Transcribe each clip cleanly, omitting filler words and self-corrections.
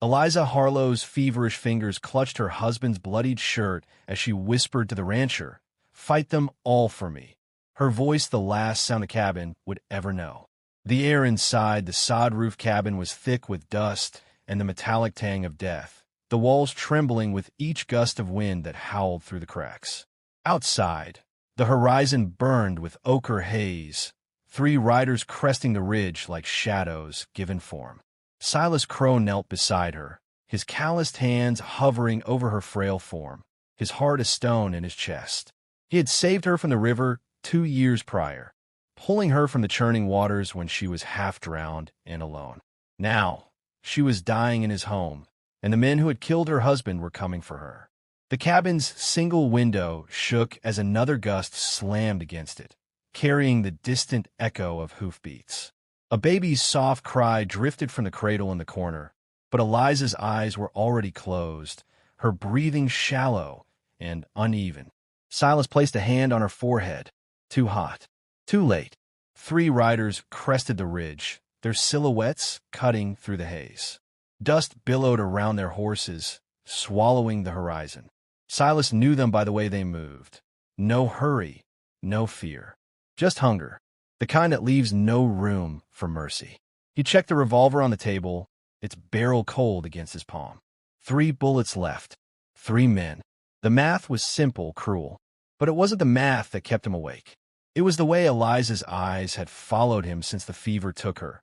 Eliza Harlow's feverish fingers clutched her husband's bloodied shirt as she whispered to the rancher, "Fight them all for me." Her voice the last sound the cabin would ever know. The air inside the sod-roof cabin was thick with dust and the metallic tang of death, the walls trembling with each gust of wind that howled through the cracks. Outside, the horizon burned with ochre haze, 3 riders cresting the ridge like shadows given form. Silas Crowe knelt beside her, his calloused hands hovering over her frail form, his heart a stone in his chest. He had saved her from the river 2 years prior, pulling her from the churning waters when she was half drowned and alone. Now, she was dying in his home, and the men who had killed her husband were coming for her. The cabin's single window shook as another gust slammed against it, carrying the distant echo of hoofbeats. A baby's soft cry drifted from the cradle in the corner, but Eliza's eyes were already closed, her breathing shallow and uneven. Silas placed a hand on her forehead. Too hot. Too late. 3 riders crested the ridge, their silhouettes cutting through the haze. Dust billowed around their horses, swallowing the horizon. Silas knew them by the way they moved. No hurry, no fear. Just hunger, the kind that leaves no room for mercy. He checked the revolver on the table, its barrel cold against his palm. 3 bullets left. 3 men. The math was simple, cruel. But it wasn't the math that kept him awake. It was the way Eliza's eyes had followed him since the fever took her,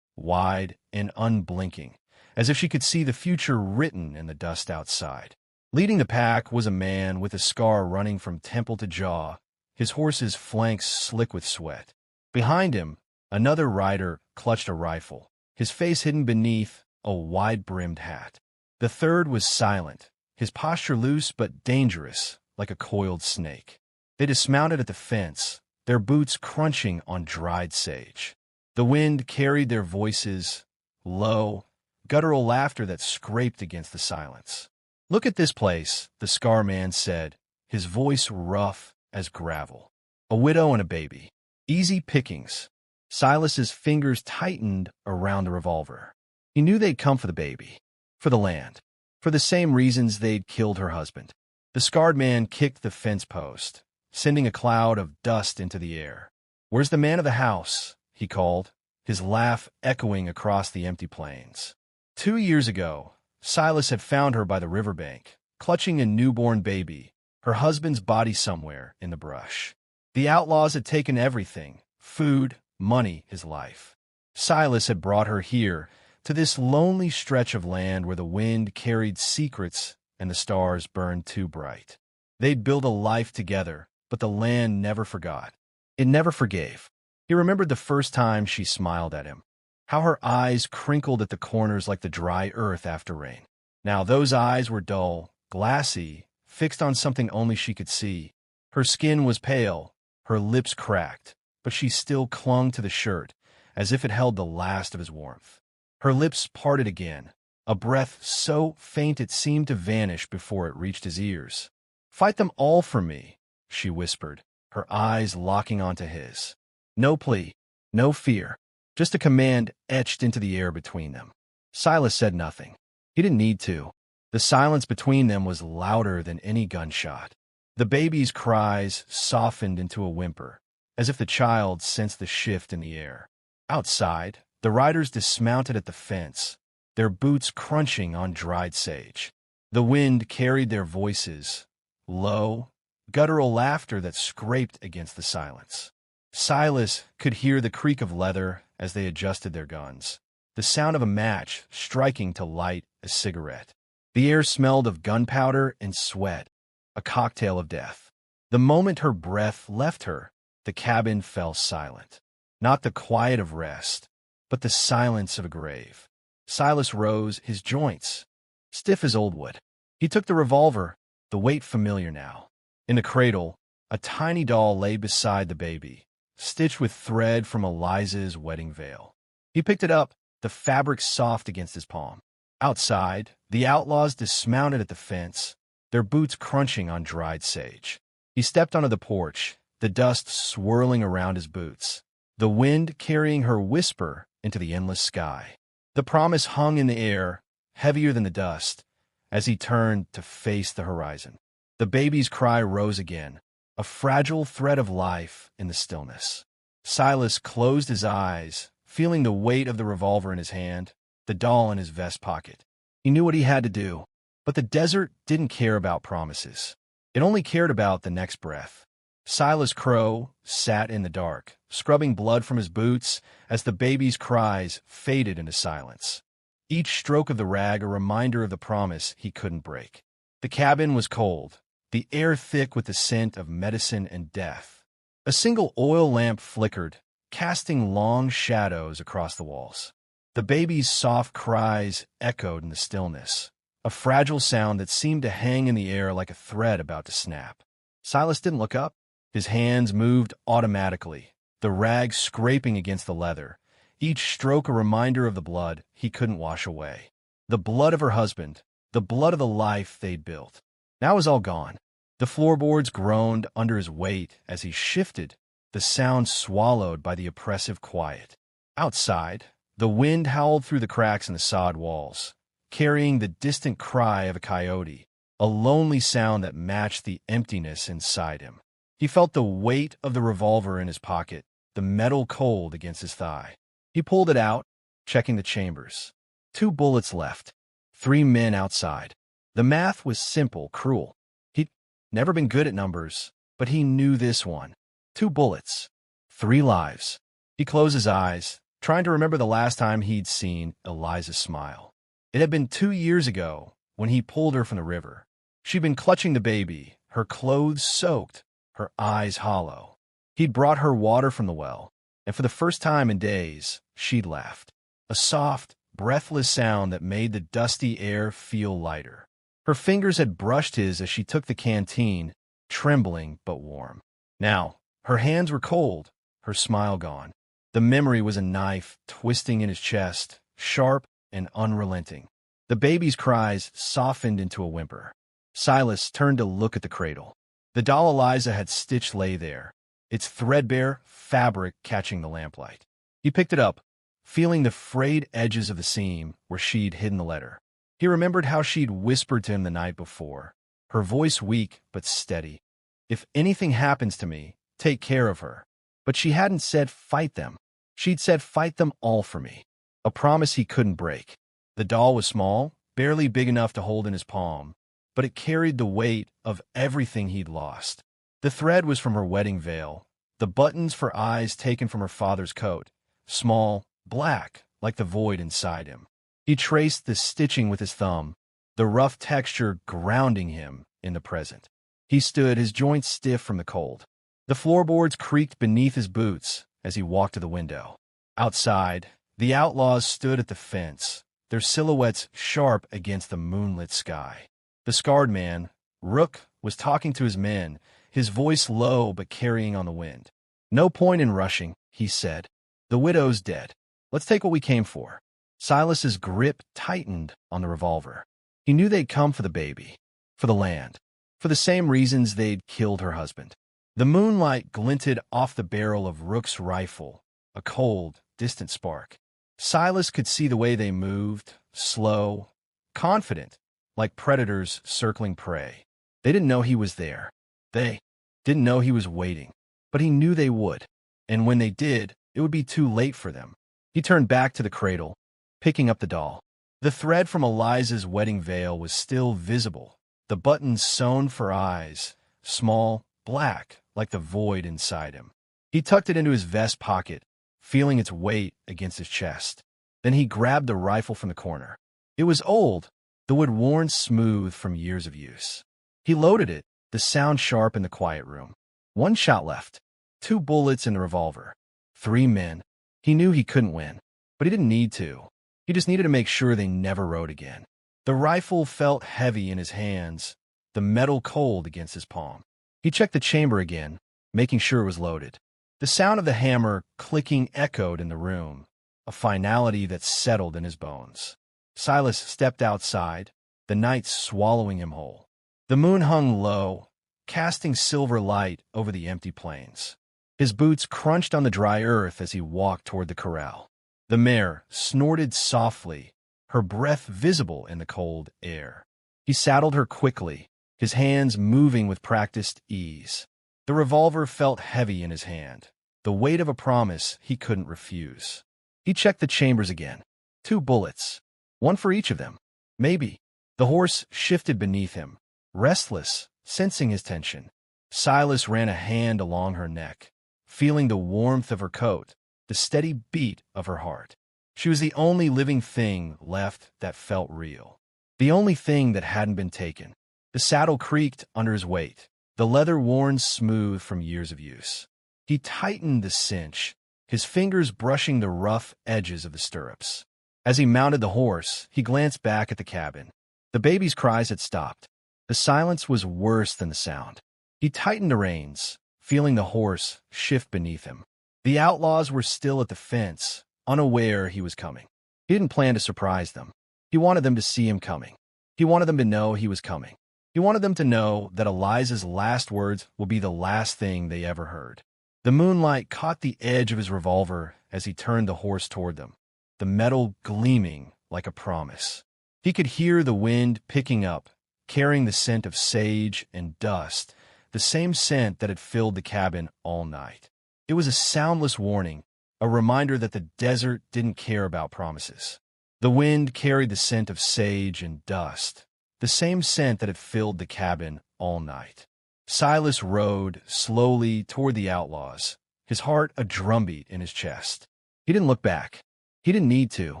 wide and unblinking, as if she could see the future written in the dust outside. Leading the pack was a man with a scar running from temple to jaw, his horse's flanks slick with sweat. Behind him, another rider clutched a rifle, his face hidden beneath a wide-brimmed hat. The third was silent, his posture loose but dangerous, like a coiled snake. They dismounted at the fence, their boots crunching on dried sage. The wind carried their voices, low, guttural laughter that scraped against the silence. "Look at this place," the scar man said, his voice rough as gravel. "A widow and a baby. Easy pickings." Silas's fingers tightened around the revolver. He knew they'd come for the baby, for the land, for the same reasons they'd killed her husband. The scarred man kicked the fence post, sending a cloud of dust into the air. "Where's the man of the house?" he called, his laugh echoing across the empty plains. 2 years ago, Silas had found her by the riverbank, clutching a newborn baby, her husband's body somewhere in the brush. The outlaws had taken everything, food, money, his life. Silas had brought her here, to this lonely stretch of land where the wind carried secrets and the stars burned too bright. They'd built a life together, but the land never forgot. It never forgave. He remembered the first time she smiled at him, how her eyes crinkled at the corners like the dry earth after rain. Now those eyes were dull, glassy, fixed on something only she could see. Her skin was pale, her lips cracked, but she still clung to the shirt, as if it held the last of his warmth. Her lips parted again, a breath so faint it seemed to vanish before it reached his ears. "Fight them all for me," she whispered, her eyes locking onto his. No plea, no fear, just a command etched into the air between them. Silas said nothing. He didn't need to. The silence between them was louder than any gunshot. The baby's cries softened into a whimper, as if the child sensed the shift in the air. Outside, the riders dismounted at the fence, their boots crunching on dried sage. The wind carried their voices, low, guttural laughter that scraped against the silence. Silas could hear the creak of leather as they adjusted their guns, the sound of a match striking to light a cigarette. The air smelled of gunpowder and sweat, a cocktail of death. The moment her breath left her, the cabin fell silent. Not the quiet of rest, but the silence of a grave. Silas rose, his joints stiff as old wood. He took the revolver, the weight familiar now. In the cradle, a tiny doll lay beside the baby, stitched with thread from Eliza's wedding veil. He picked it up, the fabric soft against his palm. Outside, the outlaws dismounted at the fence, their boots crunching on dried sage. He stepped onto the porch, the dust swirling around his boots, the wind carrying her whisper into the endless sky. The promise hung in the air, heavier than the dust, as he turned to face the horizon. The baby's cry rose again, a fragile thread of life in the stillness. Silas closed his eyes, feeling the weight of the revolver in his hand, the doll in his vest pocket. He knew what he had to do, but the desert didn't care about promises. It only cared about the next breath. Silas Crowe sat in the dark, scrubbing blood from his boots as the baby's cries faded into silence. Each stroke of the rag a reminder of the promise he couldn't break. The cabin was cold, the air thick with the scent of medicine and death. A single oil lamp flickered, casting long shadows across the walls. The baby's soft cries echoed in the stillness, a fragile sound that seemed to hang in the air like a thread about to snap. Silas didn't look up. His hands moved automatically, the rag scraping against the leather, each stroke a reminder of the blood he couldn't wash away. The blood of her husband, the blood of the life they'd built. Now it was all gone. The floorboards groaned under his weight as he shifted, the sound swallowed by the oppressive quiet. Outside, the wind howled through the cracks in the sod walls, carrying the distant cry of a coyote, a lonely sound that matched the emptiness inside him. He felt the weight of the revolver in his pocket, the metal cold against his thigh. He pulled it out, checking the chambers. 2 bullets left. 3 men outside. The math was simple, cruel. He'd never been good at numbers, but he knew this one. 2 bullets. 3 lives. He closed his eyes, trying to remember the last time he'd seen Eliza smile. It had been 2 years ago when he pulled her from the river. She'd been clutching the baby, her clothes soaked, her eyes hollow. He'd brought her water from the well, and for the first time in days, she'd laughed. A soft, breathless sound that made the dusty air feel lighter. Her fingers had brushed his as she took the canteen, trembling but warm. Now, her hands were cold, her smile gone. The memory was a knife twisting in his chest, sharp and unrelenting. The baby's cries softened into a whimper. Silas turned to look at the cradle. The doll Eliza had stitched lay there, its threadbare fabric catching the lamplight. He picked it up, feeling the frayed edges of the seam where she'd hidden the letter. He remembered how she'd whispered to him the night before, her voice weak but steady. "If anything happens to me, take care of her." But she hadn't said fight them. She'd said fight them all for me. A promise he couldn't break. The doll was small, barely big enough to hold in his palm, but it carried the weight of everything he'd lost. The thread was from her wedding veil, the buttons for eyes taken from her father's coat, small, black, like the void inside him. He traced the stitching with his thumb, the rough texture grounding him in the present. He stood, his joints stiff from the cold. The floorboards creaked beneath his boots as he walked to the window. Outside, the outlaws stood at the fence, their silhouettes sharp against the moonlit sky. The scarred man, Rook, was talking to his men, his voice low but carrying on the wind. "No point in rushing," he said. "The widow's dead. Let's take what we came for." Silas's grip tightened on the revolver. He knew they'd come for the baby, for the land, for the same reasons they'd killed her husband. The moonlight glinted off the barrel of Rook's rifle, a cold, distant spark. Silas could see the way they moved, slow, confident, like predators circling prey. They didn't know he was there. They didn't know he was waiting, but he knew they would. And when they did, it would be too late for them. He turned back to the cradle, picking up the doll. The thread from Eliza's wedding veil was still visible, the buttons sewn for eyes, small, black, like the void inside him. He tucked it into his vest pocket, feeling its weight against his chest. Then he grabbed the rifle from the corner. It was old, the wood worn smooth from years of use. He loaded it, the sound sharp in the quiet room. 1 shot left. 2 bullets in the revolver. 3 men. He knew he couldn't win, but he didn't need to. He just needed to make sure they never rode again. The rifle felt heavy in his hands, the metal cold against his palm. He checked the chamber again, making sure it was loaded. The sound of the hammer clicking echoed in the room, a finality that settled in his bones. Silas stepped outside, the night swallowing him whole. The moon hung low, casting silver light over the empty plains. His boots crunched on the dry earth as he walked toward the corral. The mare snorted softly, her breath visible in the cold air. He saddled her quickly, his hands moving with practiced ease. The revolver felt heavy in his hand, the weight of a promise he couldn't refuse. He checked the chambers again. 2 bullets, one for each of them. Maybe. The horse shifted beneath him, restless, sensing his tension. Silas ran a hand along her neck, feeling the warmth of her coat, the steady beat of her heart. She was the only living thing left that felt real. The only thing that hadn't been taken. The saddle creaked under his weight, the leather worn smooth from years of use. He tightened the cinch, his fingers brushing the rough edges of the stirrups. As he mounted the horse, he glanced back at the cabin. The baby's cries had stopped. The silence was worse than the sound. He tightened the reins, feeling the horse shift beneath him. The outlaws were still at the fence, unaware he was coming. He didn't plan to surprise them. He wanted them to see him coming. He wanted them to know he was coming. He wanted them to know that Eliza's last words will be the last thing they ever heard. The moonlight caught the edge of his revolver as he turned the horse toward them, the metal gleaming like a promise. He could hear the wind picking up, carrying the scent of sage and dust, the same scent that had filled the cabin all night. It was a soundless warning, a reminder that the desert didn't care about promises. The wind carried the scent of sage and dust, the same scent that had filled the cabin all night. Silas rode slowly toward the outlaws, his heart a drumbeat in his chest. He didn't look back. He didn't need to.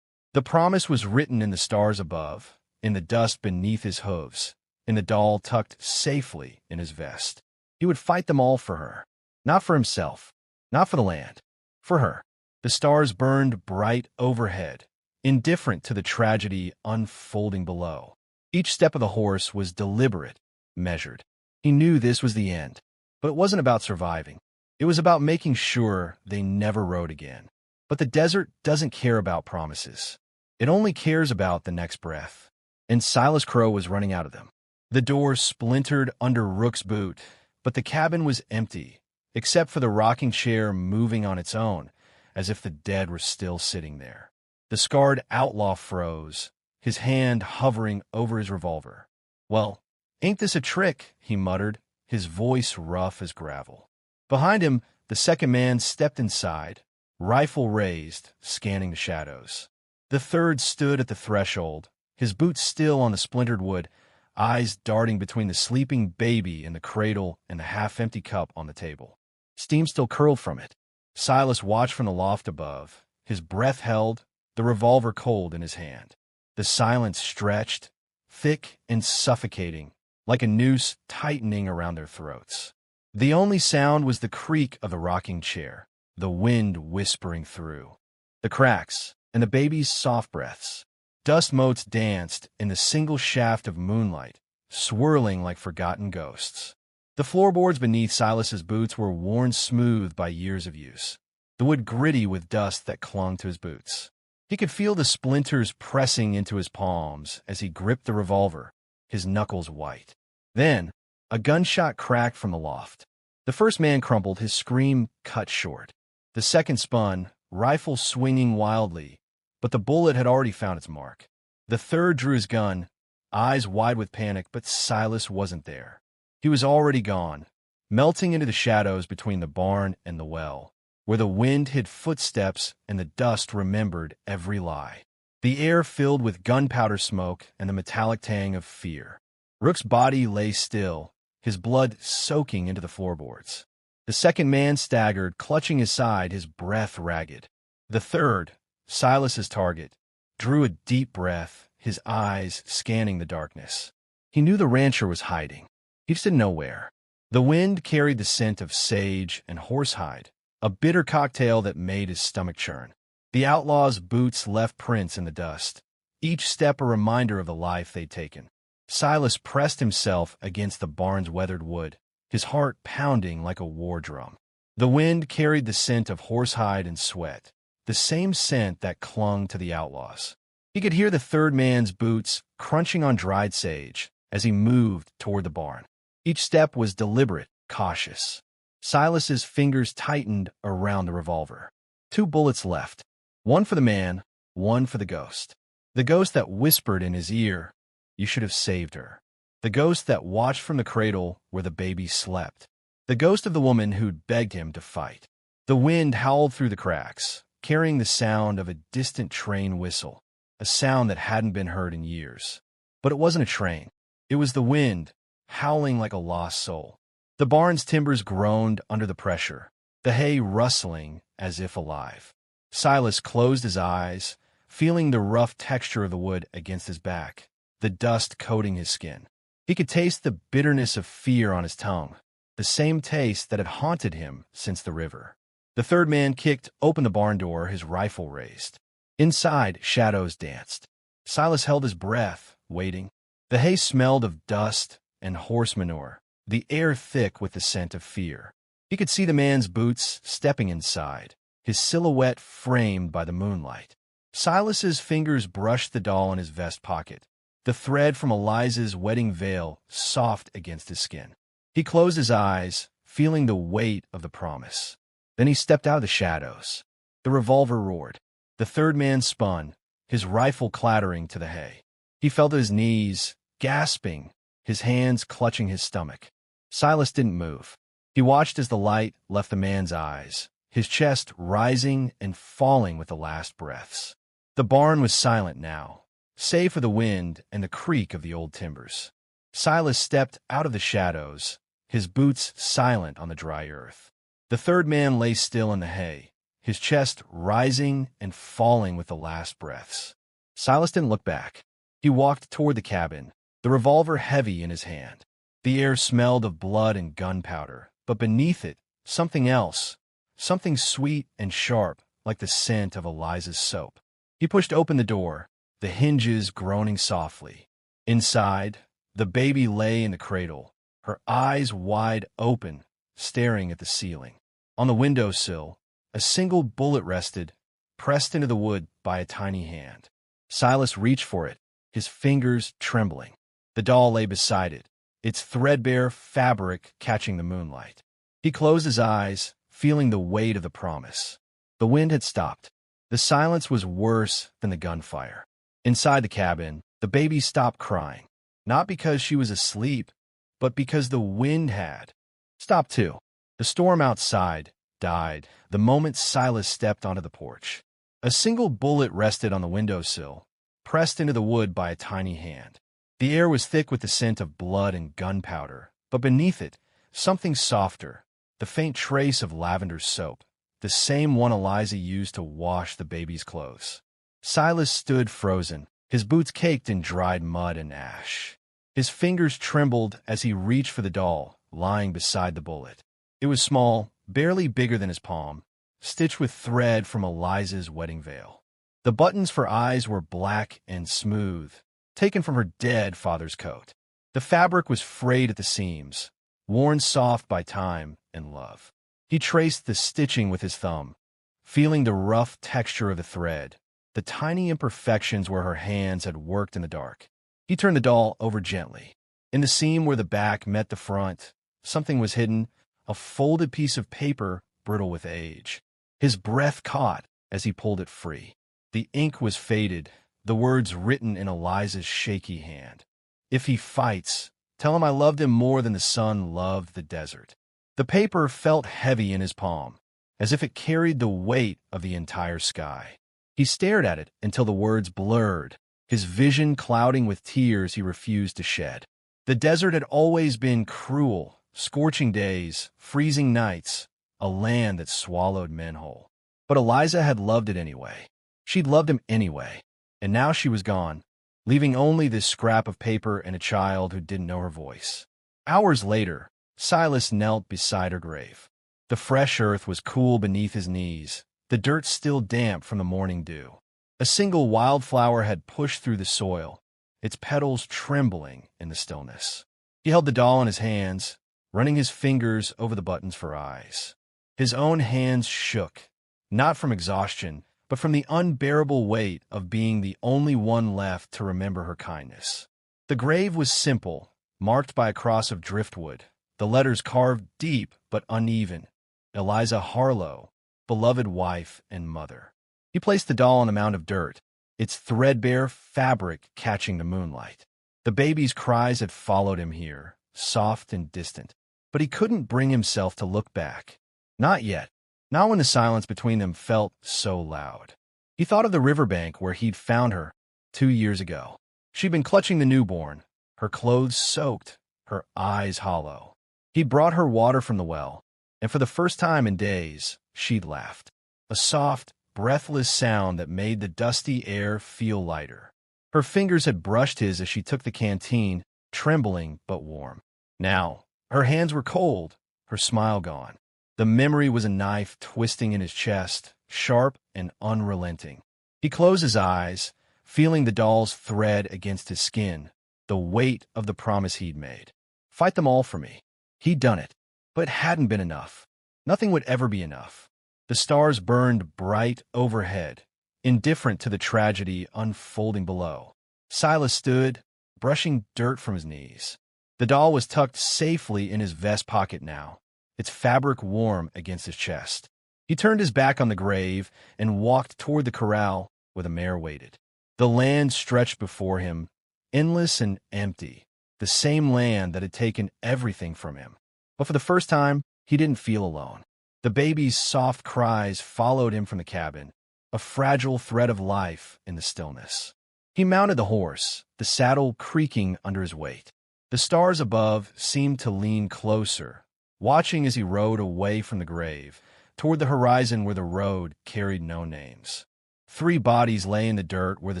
The promise was written in the stars above, in the dust beneath his hooves, in the doll tucked safely in his vest. He would fight them all for her. Not for himself, not for the land, for her. The stars burned bright overhead, indifferent to the tragedy unfolding below. Each step of the horse was deliberate, measured. He knew this was the end, but it wasn't about surviving. It was about making sure they never rode again. But the desert doesn't care about promises. It only cares about the next breath. And Silas Crowe was running out of them. The door splintered under Rook's boot, but the cabin was empty, except for the rocking chair moving on its own, as if the dead were still sitting there. The scarred outlaw froze, his hand hovering over his revolver. "Well, ain't this a trick?" he muttered, his voice rough as gravel. Behind him, the second man stepped inside, rifle raised, scanning the shadows. The third stood at the threshold, his boots still on the splintered wood, eyes darting between the sleeping baby in the cradle and the half-empty cup on the table. Steam still curled from it. Silas watched from the loft above, his breath held, the revolver cold in his hand. The silence stretched, thick and suffocating, like a noose tightening around their throats. The only sound was the creak of the rocking chair, the wind whispering through, the cracks, and the baby's soft breaths. Dust motes danced in the single shaft of moonlight, swirling like forgotten ghosts. The floorboards beneath Silas's boots were worn smooth by years of use, the wood gritty with dust that clung to his boots. He could feel the splinters pressing into his palms as he gripped the revolver, his knuckles white. Then, a gunshot cracked from the loft. The first man crumpled, his scream cut short. The second spun, rifle swinging wildly, but the bullet had already found its mark. The third drew his gun, eyes wide with panic, but Silas wasn't there. He was already gone, melting into the shadows between the barn and the well, where the wind hid footsteps and the dust remembered every lie. The air filled with gunpowder smoke and the metallic tang of fear. Rook's body lay still, his blood soaking into the floorboards. The second man staggered, clutching his side, his breath ragged. The third, Silas's target, drew a deep breath, his eyes scanning the darkness. He knew the rancher was hiding. He just didn't know where. The wind carried the scent of sage and horsehide, a bitter cocktail that made his stomach churn. The outlaw's boots left prints in the dust, each step a reminder of the life they'd taken. Silas pressed himself against the barn's weathered wood, his heart pounding like a war drum. The wind carried the scent of horsehide and sweat, the same scent that clung to the outlaws. He could hear the third man's boots crunching on dried sage as he moved toward the barn. Each step was deliberate, cautious. Silas's fingers tightened around the revolver. 2 bullets left, one for the man, one for the ghost. The ghost that whispered in his ear, "You should have saved her." The ghost that watched from the cradle where the baby slept. The ghost of the woman who'd begged him to fight. The wind howled through the cracks, carrying the sound of a distant train whistle, a sound that hadn't been heard in years. But it wasn't a train. It was the wind, howling like a lost soul. The barn's timbers groaned under the pressure, the hay rustling as if alive. Silas closed his eyes, feeling the rough texture of the wood against his back, the dust coating his skin. He could taste the bitterness of fear on his tongue, the same taste that had haunted him since the river. The third man kicked open the barn door, his rifle raised. Inside, shadows danced. Silas held his breath, waiting. The hay smelled of dust and horse manure, the air thick with the scent of fear. He could see the man's boots stepping inside, his silhouette framed by the moonlight. Silas's fingers brushed the doll in his vest pocket, the thread from Eliza's wedding veil soft against his skin. He closed his eyes, feeling the weight of the promise. Then he stepped out of the shadows. The revolver roared. The third man spun, his rifle clattering to the hay. He fell to his knees, gasping, his hands clutching his stomach. Silas didn't move. He watched as the light left the man's eyes, his chest rising and falling with the last breaths. The barn was silent now, save for the wind and the creak of the old timbers. Silas stepped out of the shadows, his boots silent on the dry earth. The third man lay still in the hay, his chest rising and falling with the last breaths. Silas didn't look back. He walked toward the cabin, the revolver heavy in his hand. The air smelled of blood and gunpowder, but beneath it, something else, something sweet and sharp, like the scent of Eliza's soap. He pushed open the door, the hinges groaning softly. Inside, the baby lay in the cradle, her eyes wide open, staring at the ceiling. On the windowsill, a single bullet rested, pressed into the wood by a tiny hand. Silas reached for it, his fingers trembling. The doll lay beside it, its threadbare fabric catching the moonlight. He closed his eyes, feeling the weight of the promise. The wind had stopped. The silence was worse than the gunfire. Inside the cabin, the baby stopped crying, not because she was asleep, but because the wind had stopped too. The storm outside died the moment Silas stepped onto the porch. A single bullet rested on the windowsill, pressed into the wood by a tiny hand. The air was thick with the scent of blood and gunpowder, but beneath it, something softer, the faint trace of lavender soap, the same one Eliza used to wash the baby's clothes. Silas stood frozen, his boots caked in dried mud and ash. His fingers trembled as he reached for the doll, lying beside the bullet. It was small, barely bigger than his palm, stitched with thread from Eliza's wedding veil. The buttons for eyes were black and smooth, taken from her dead father's coat. The fabric was frayed at the seams, worn soft by time and love. He traced the stitching with his thumb, feeling the rough texture of the thread, the tiny imperfections where her hands had worked in the dark. He turned the doll over gently. In the seam where the back met the front, something was hidden, a folded piece of paper brittle with age. His breath caught as he pulled it free. The ink was faded, the words written in Eliza's shaky hand. "If he fights, tell him I loved him more than the sun loved the desert." The paper felt heavy in his palm, as if it carried the weight of the entire sky. He stared at it until the words blurred, his vision clouding with tears he refused to shed. The desert had always been cruel, scorching days, freezing nights, a land that swallowed men whole. But Eliza had loved it anyway. She'd loved him anyway. And now she was gone, leaving only this scrap of paper and a child who didn't know her voice. Hours later, Silas knelt beside her grave. The fresh earth was cool beneath his knees, the dirt still damp from the morning dew. A single wildflower had pushed through the soil, its petals trembling in the stillness. He held the doll in his hands, running his fingers over the buttons for eyes. His own hands shook, not from exhaustion, but from the unbearable weight of being the only one left to remember her kindness. The grave was simple, marked by a cross of driftwood, the letters carved deep but uneven. Eliza Harlow, beloved wife and mother. He placed the doll on a mound of dirt, its threadbare fabric catching the moonlight. The baby's cries had followed him here, soft and distant, but he couldn't bring himself to look back. Not yet. Not when the silence between them felt so loud. He thought of the riverbank where he'd found her 2 years ago. She'd been clutching the newborn, her clothes soaked, her eyes hollow. He'd brought her water from the well, and for the first time in days, she'd laughed. A soft, breathless sound that made the dusty air feel lighter. Her fingers had brushed his as she took the canteen, trembling but warm. Now, her hands were cold, her smile gone. The memory was a knife twisting in his chest, sharp and unrelenting. He closed his eyes, feeling the doll's thread against his skin, the weight of the promise he'd made. Fight them all for me. He'd done it, but it hadn't been enough. Nothing would ever be enough. The stars burned bright overhead, indifferent to the tragedy unfolding below. Silas stood, brushing dirt from his knees. The doll was tucked safely in his vest pocket now, its fabric warm against his chest. He turned his back on the grave and walked toward the corral where the mare waited. The land stretched before him, endless and empty, the same land that had taken everything from him. But for the first time, he didn't feel alone. The baby's soft cries followed him from the cabin, a fragile thread of life in the stillness. He mounted the horse, the saddle creaking under his weight. The stars above seemed to lean closer, watching as he rode away from the grave, toward the horizon where the road carried no names. 3 bodies lay in the dirt where the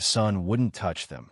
sun wouldn't touch them,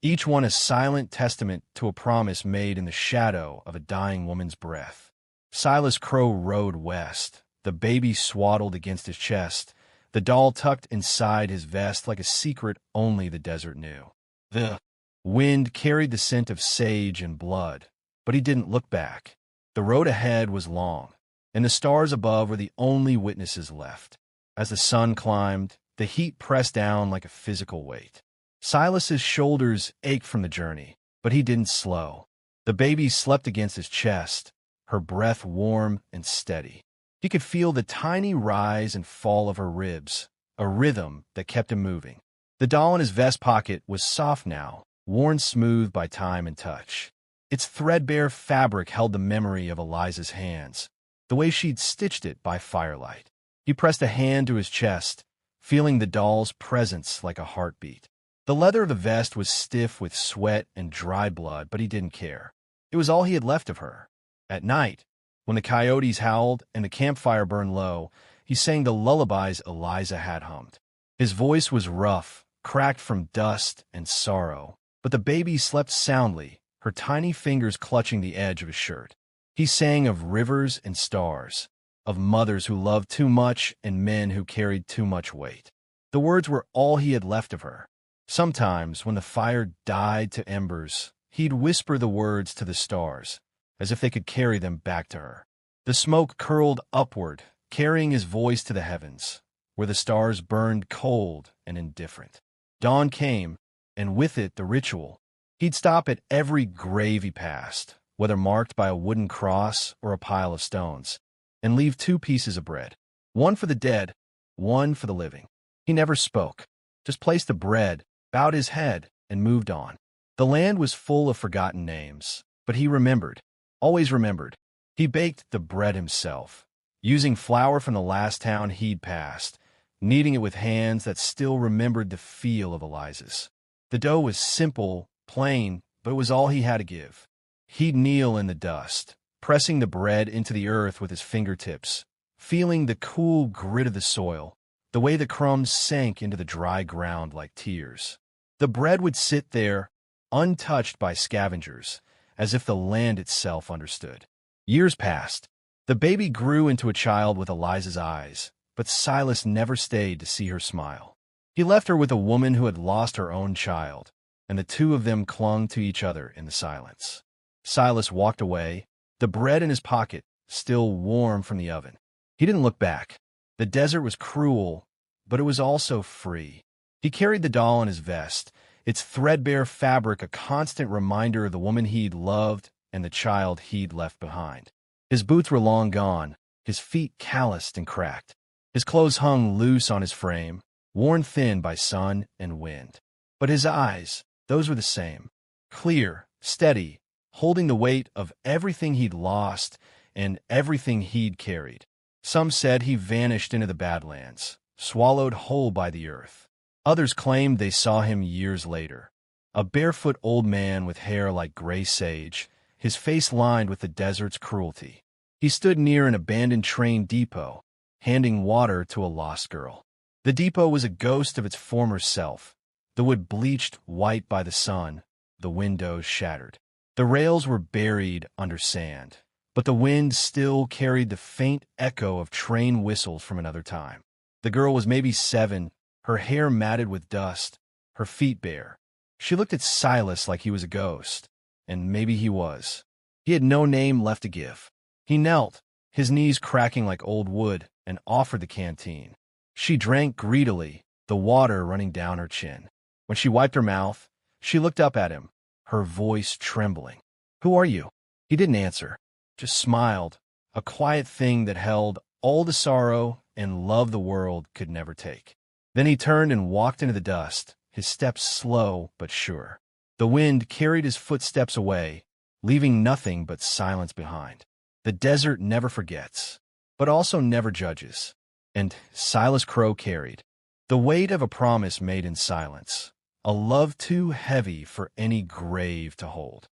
each one a silent testament to a promise made in the shadow of a dying woman's breath. Silas Crowe rode west, the baby swaddled against his chest, the doll tucked inside his vest like a secret only the desert knew. The wind carried the scent of sage and blood, but he didn't look back. The road ahead was long, and the stars above were the only witnesses left. As the sun climbed, the heat pressed down like a physical weight. Silas's shoulders ached from the journey, but he didn't slow. The baby slept against his chest, her breath warm and steady. He could feel the tiny rise and fall of her ribs, a rhythm that kept him moving. The doll in his vest pocket was soft now, worn smooth by time and touch. Its threadbare fabric held the memory of Eliza's hands, the way she'd stitched it by firelight. He pressed a hand to his chest, feeling the doll's presence like a heartbeat. The leather of the vest was stiff with sweat and dry blood, but he didn't care. It was all he had left of her. At night, when the coyotes howled and the campfire burned low, he sang the lullabies Eliza had hummed. His voice was rough, cracked from dust and sorrow, but the baby slept soundly, her tiny fingers clutching the edge of his shirt. He sang of rivers and stars, of mothers who loved too much and men who carried too much weight. The words were all he had left of her. Sometimes, when the fire died to embers, he'd whisper the words to the stars, as if they could carry them back to her. The smoke curled upward, carrying his voice to the heavens, where the stars burned cold and indifferent. Dawn came, and with it the ritual. He'd stop at every grave he passed, whether marked by a wooden cross or a pile of stones, and leave 2 pieces of bread, one for the dead, one for the living. He never spoke, just placed the bread, bowed his head, and moved on. The land was full of forgotten names, but he remembered, always remembered. He baked the bread himself, using flour from the last town he'd passed, kneading it with hands that still remembered the feel of Eliza's. The dough was simple, plain, but it was all he had to give. He'd kneel in the dust, pressing the bread into the earth with his fingertips, feeling the cool grit of the soil, the way the crumbs sank into the dry ground like tears. The bread would sit there, untouched by scavengers, as if the land itself understood. Years passed. The baby grew into a child with Eliza's eyes, but Silas never stayed to see her smile. He left her with a woman who had lost her own child, and the 2 of them clung to each other in the silence. Silas walked away, the bread in his pocket still warm from the oven. He didn't look back. The desert was cruel, but it was also free. He carried the doll in his vest, its threadbare fabric a constant reminder of the woman he'd loved and the child he'd left behind. His boots were long gone, his feet calloused and cracked. His clothes hung loose on his frame, worn thin by sun and wind. But his eyes, those were the same, clear, steady, holding the weight of everything he'd lost and everything he'd carried. Some said he vanished into the Badlands, swallowed whole by the earth. Others claimed they saw him years later, a barefoot old man with hair like gray sage, his face lined with the desert's cruelty. He stood near an abandoned train depot, handing water to a lost girl. The depot was a ghost of its former self, the wood bleached white by the sun, the windows shattered. The rails were buried under sand, but the wind still carried the faint echo of train whistles from another time. The girl was maybe 7, her hair matted with dust, her feet bare. She looked at Silas like he was a ghost, and maybe he was. He had no name left to give. He knelt, his knees cracking like old wood, and offered the canteen. She drank greedily, the water running down her chin. When she wiped her mouth, she looked up at him, her voice trembling. "Who are you?" He didn't answer, just smiled, a quiet thing that held all the sorrow and love the world could never take. Then he turned and walked into the dust, his steps slow but sure. The wind carried his footsteps away, leaving nothing but silence behind. The desert never forgets, but also never judges. And Silas Crowe carried the weight of a promise made in silence, a love too heavy for any grave to hold.